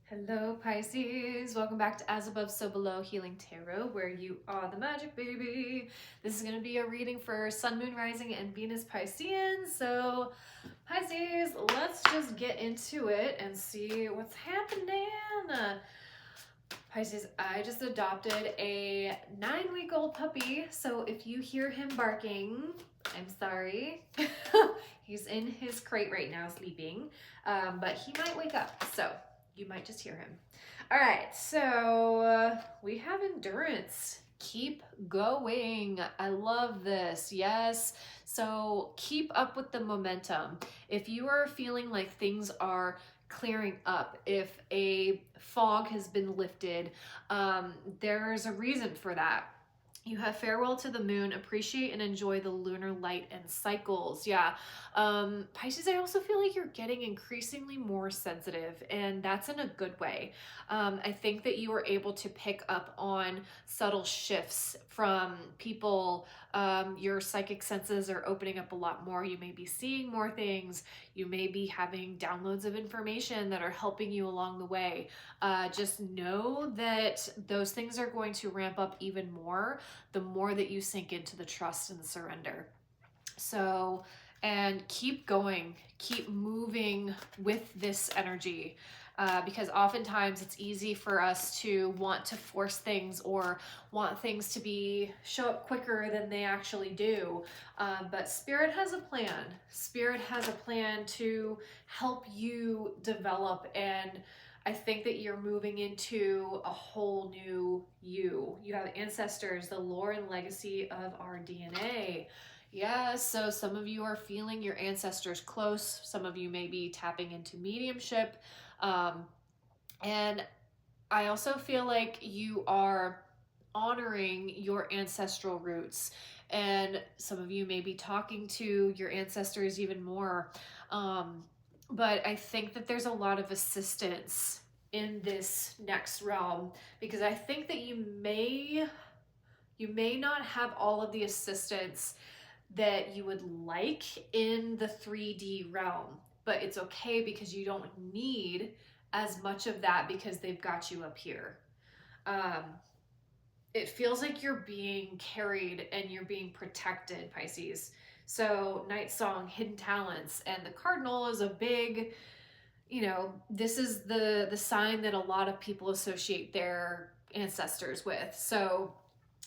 Hello Pisces, welcome back to As Above So Below Healing Tarot, where you are the magic baby. This is going to be a reading for Sun, Moon, Rising, and Venus Pisceans. So Pisces, let's just get into it and see what's happening. Pisces, I just adopted a 9-week-old puppy, so if you hear him barking, I'm sorry. He's in his crate right now sleeping, but he might wake up, so you might just hear him. All right, so we have endurance. Keep going. I love this. Yes. So keep up with the momentum. If you are feeling like things are clearing up, if a fog has been lifted, there's a reason for that. You have farewell to the moon, appreciate and enjoy the lunar light and cycles. Yeah. Pisces, I also feel like you're getting increasingly more sensitive, and that's in a good way. I think that you are able to pick up on subtle shifts from people. Your psychic senses are opening up a lot more. You may be seeing more things. You may be having downloads of information that are helping you along the way. Just know that those things are going to ramp up even more the more that you sink into the trust and the surrender. So, and keep going, keep moving with this energy. Because oftentimes it's easy for us to want to force things or want things to show up quicker than they actually do. But Spirit has a plan. Spirit has a plan to help you develop, and I think that you're moving into a whole new you. You have ancestors, the lore and legacy of our DNA. Yeah, so some of you are feeling your ancestors close. Some of you may be tapping into mediumship. And I also feel like you are honoring your ancestral roots. And some of you may be talking to your ancestors even more. But I think that there's a lot of assistance in this next realm, because I think that you may not have all of the assistance that you would like in the 3D realm, but it's okay because you don't need as much of that because they've got you up here. It feels like you're being carried and you're being protected, Pisces. So Night Song, Hidden Talents, and the Cardinal is a big, this is the sign that a lot of people associate their ancestors with. So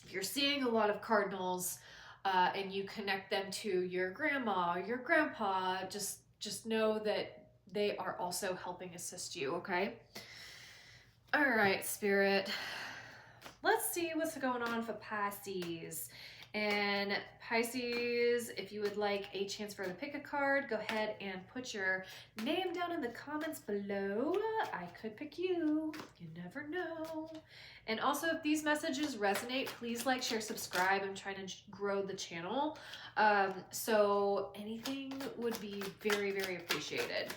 if you're seeing a lot of cardinals and you connect them to your grandma, your grandpa, just know that they are also helping assist you, okay? All right, Spirit. Let's see what's going on for Pisces. And Pisces, if you would like a chance for the pick a card, go ahead and put your name down in the comments below. I could pick you. You never know. And also, if these messages resonate, please like, share, subscribe. I'm trying to grow the channel. So anything would be very, very appreciated.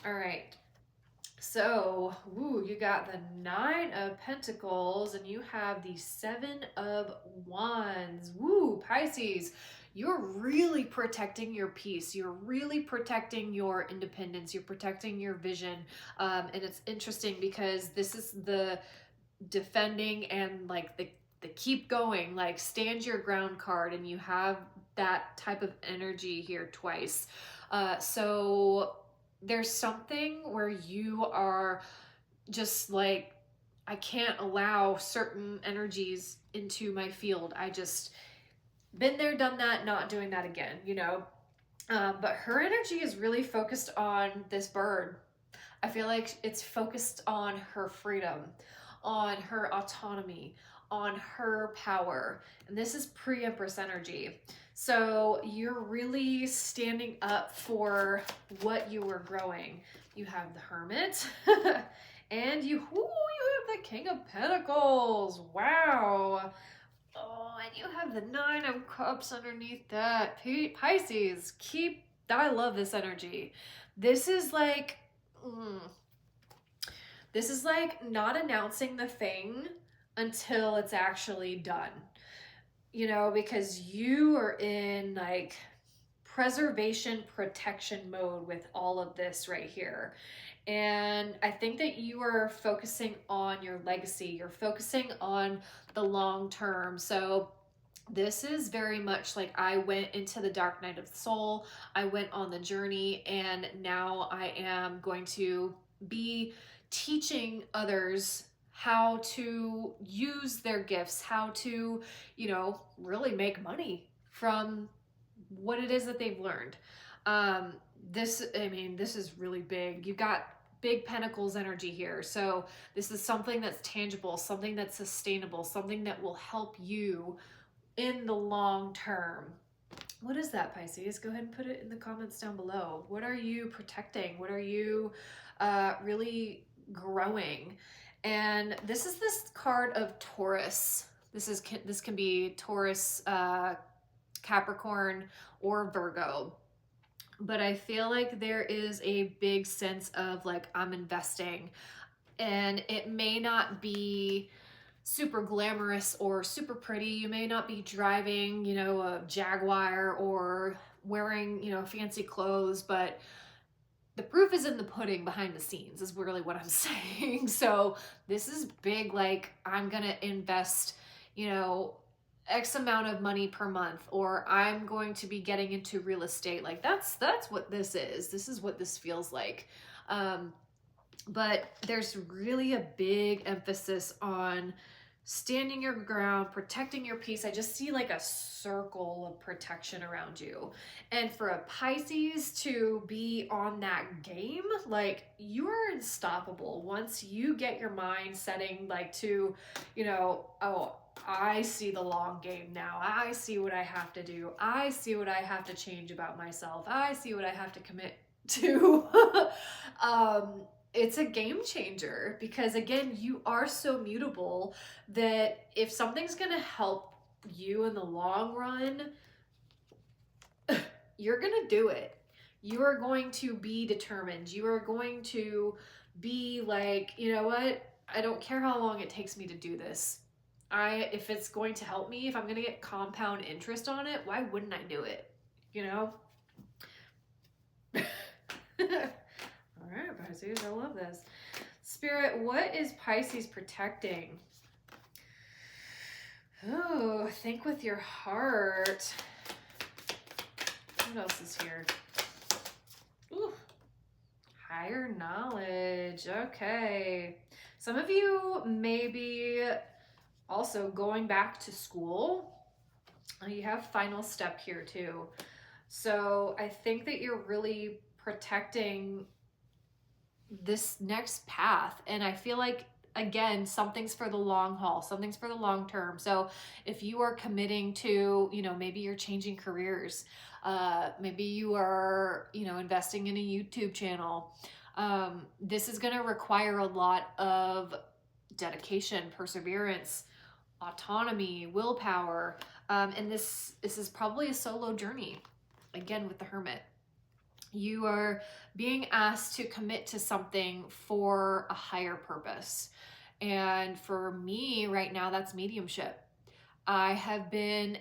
All right. So, you got the 9 of Pentacles and you have the 7 of Wands. Pisces, you're really protecting your peace. You're really protecting your independence. You're protecting your vision. And it's interesting because this is the defending and like the keep going, like stand your ground card, and you have that type of energy here twice. So there's something where you are just like, I can't allow certain energies into my field. I just been there, done that, not doing that again, but her energy is really focused on this bird. I feel like it's focused on her freedom, on her autonomy, on her power. And this is pre-Empress energy. So you're really standing up for what you were growing. You have the Hermit and you have the King of Pentacles. Wow. Oh, and you have the 9 of Cups underneath that. Pisces, I love this energy. This is like, this is like not announcing the thing until it's actually done, because you are in like preservation protection mode with all of this right here. And I think that you are focusing on your legacy. You're focusing on the long term. So this is very much like I went into the dark night of the soul. I went on the journey, and now I am going to be teaching others how to use their gifts, how to, really make money from what it is that they've learned. Um, this is really big. You've got big pentacles energy here. So this is something that's tangible, something that's sustainable, something that will help you in the long term. What is that, Pisces? Go ahead and put it in the comments down below. What are you protecting? What are you really growing? And this is this card of Taurus. This can be Taurus, Capricorn, or Virgo. But I feel like there is a big sense of like, I'm investing, and it may not be super glamorous or super pretty. You may not be driving, a Jaguar or wearing, fancy clothes, but the proof is in the pudding behind the scenes is really what I'm saying. So this is big. Like, I'm going to invest, X amount of money per month, or I'm going to be getting into real estate. Like that's what this is. This is what this feels like. But there's really a big emphasis on standing your ground, protecting your peace. I just see like a circle of protection around you. And for a Pisces to be on that game, like, you are unstoppable once you get your mind setting like to, oh, I see the long game now. I see what I have to do. I see what I have to change about myself. I see what I have to commit to. It's a game changer, because again, you are so mutable that if something's going to help you in the long run, you're going to do it. You are going to be determined. You are going to be like, you know what? I don't care how long it takes me to do this. If it's going to help me, if I'm going to get compound interest on it, why wouldn't I do it? All right, Pisces, I love this. Spirit, what is Pisces protecting? Oh, think with your heart. What else is here? Ooh, higher knowledge. Okay. Some of you may be also going back to school. You have final step here too. So I think that you're really protecting this next path. And I feel like, again, something's for the long haul, something's for the long term. So if you are committing to, maybe you're changing careers, maybe you are, investing in a YouTube channel, this is going to require a lot of dedication, perseverance, autonomy, willpower. And this is probably a solo journey, again, with the Hermit. You are being asked to commit to something for a higher purpose. And for me right now, that's mediumship. I've been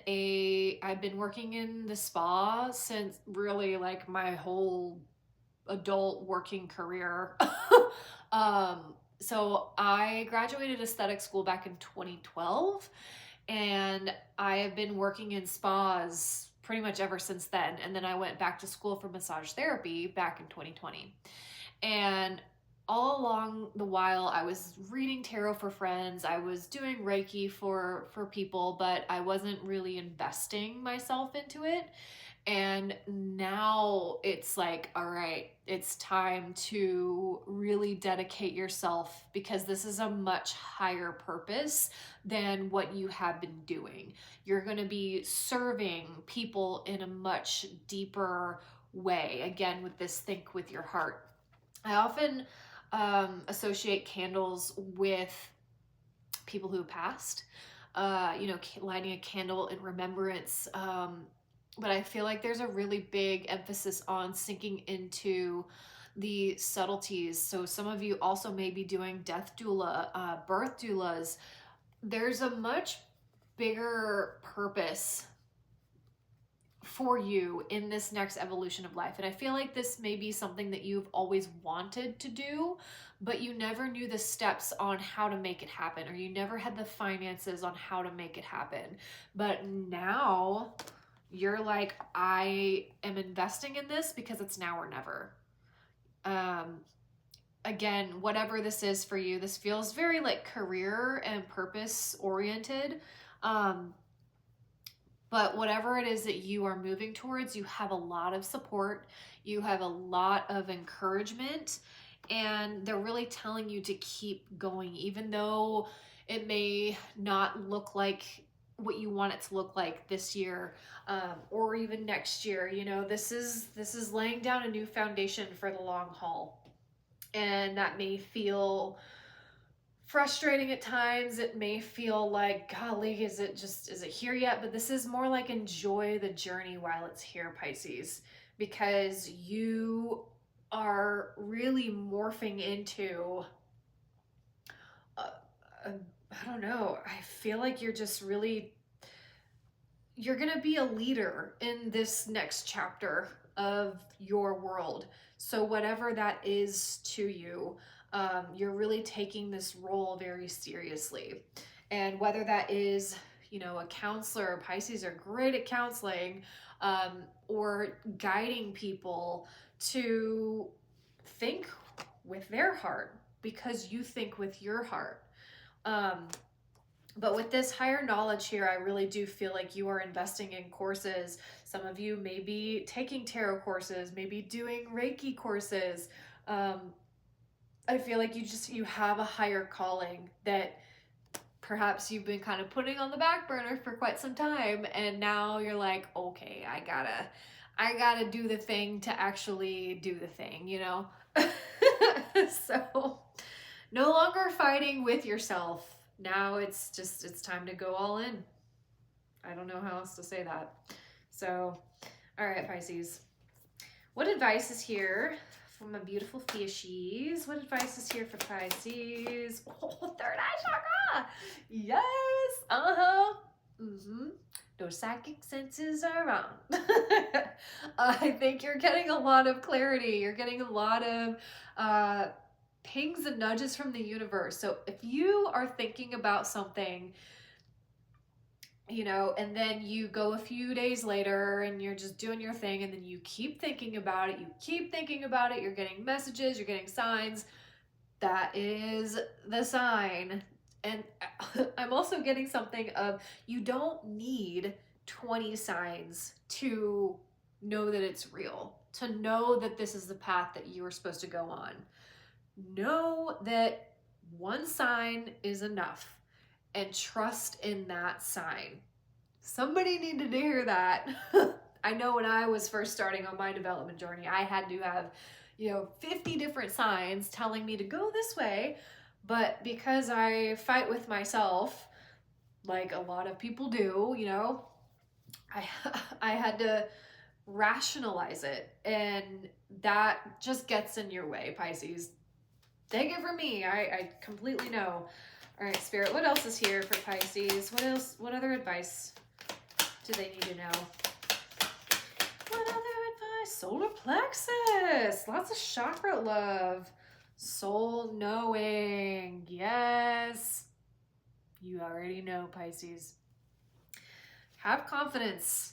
working in the spa since really like my whole adult working career. So I graduated aesthetic school back in 2012, and I have been working in spas pretty much ever since then. And then I went back to school for massage therapy back in 2020. And all along the while, I was reading tarot for friends. I was doing Reiki for people, but I wasn't really investing myself into it. And now it's like, all right, it's time to really dedicate yourself, because this is a much higher purpose than what you have been doing. You're going to be serving people in a much deeper way. Again, with this think with your heart. I often associate candles with people who passed, lighting a candle in remembrance. But I feel like there's a really big emphasis on sinking into the subtleties. So some of you also may be doing death doula, birth doulas. There's a much bigger purpose for you in this next evolution of life. And I feel like this may be something that you've always wanted to do, but you never knew the steps on how to make it happen, or you never had the finances on how to make it happen. But now you're like, I am investing in this because it's now or never. Again, whatever this is for you, this feels very like career and purpose oriented. But whatever it is that you are moving towards, you have a lot of support, you have a lot of encouragement, and they're really telling you to keep going, even though it may not look like what you want it to look like this year, or even next year. You know, this is laying down a new foundation for the long haul. And that may feel frustrating at times. It may feel like, golly, is it here yet? But this is more like, enjoy the journey while it's here, Pisces, because you are really morphing into, I don't know, I feel like you're just really, you're going to be a leader in this next chapter of your world. So whatever that is to you, you're really taking this role very seriously. And whether that is, you know, a counselor, Pisces are great at counseling, or guiding people to think with their heart because you think with your heart. But with this higher knowledge here, I really do feel like you are investing in courses. Some of you may be taking tarot courses, maybe doing Reiki courses. I feel like you have a higher calling that perhaps you've been kind of putting on the back burner for quite some time. And now you're like, okay, I gotta do the thing to actually do the thing, you know? So no longer fighting with yourself. Now it's time to go all in. I don't know how else to say that. So, all right, Pisces. What advice is here for my beautiful fishies? What advice is here for Pisces? Oh, third eye chakra. Yes. Those psychic senses are on. I think you're getting a lot of clarity. You're getting a lot of pings and nudges from the universe. So if you are thinking about something, you know, and then you go a few days later and you're just doing your thing, and then you keep thinking about it, you're getting messages, you're getting signs, that is the sign. And I'm also getting something of, you don't need 20 signs to know that it's real, to know that this is the path that you are supposed to go on. Know that one sign is enough, and trust in that sign. Somebody needed to hear that. I know when I was first starting on my development journey, I had to have, 50 different signs telling me to go this way. But because I fight with myself, like a lot of people do, I had to rationalize it, and that just gets in your way, Pisces. Take it from me. I completely know. All right, Spirit, what else is here for Pisces? What else? What other advice do they need to know? What other advice? Solar plexus. Lots of chakra love. Soul knowing. Yes. You already know, Pisces. Have confidence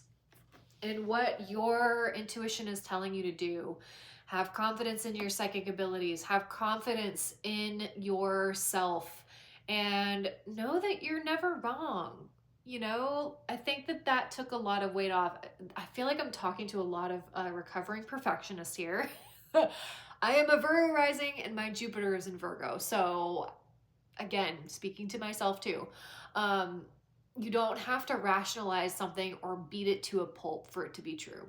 in what your intuition is telling you to do. Have confidence in your psychic abilities. Have confidence in yourself. And know that you're never wrong. I think that took a lot of weight off. I feel like I'm talking to a lot of recovering perfectionists here. I am a Virgo rising and my Jupiter is in Virgo. So again, speaking to myself too. You don't have to rationalize something or beat it to a pulp for it to be true.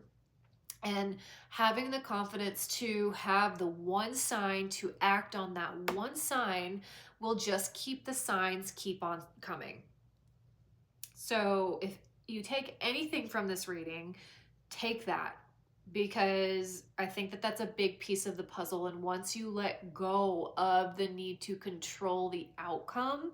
And having the confidence to have the one sign, to act on that one sign, will just keep the signs keep on coming. So if you take anything from this reading, take that, because I think that that's a big piece of the puzzle. And once you let go of the need to control the outcome,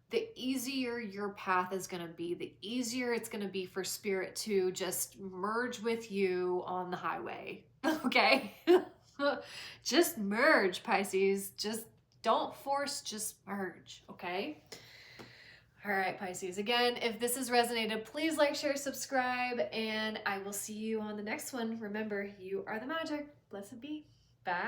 the easier your path is going to be, the easier it's going to be for spirit to just merge with you on the highway. Okay? Just merge, Pisces. Just don't force, just merge. Okay? All right, Pisces. Again, if this has resonated, please like, share, subscribe, and I will see you on the next one. Remember, you are the magic. Blessed be. Bye.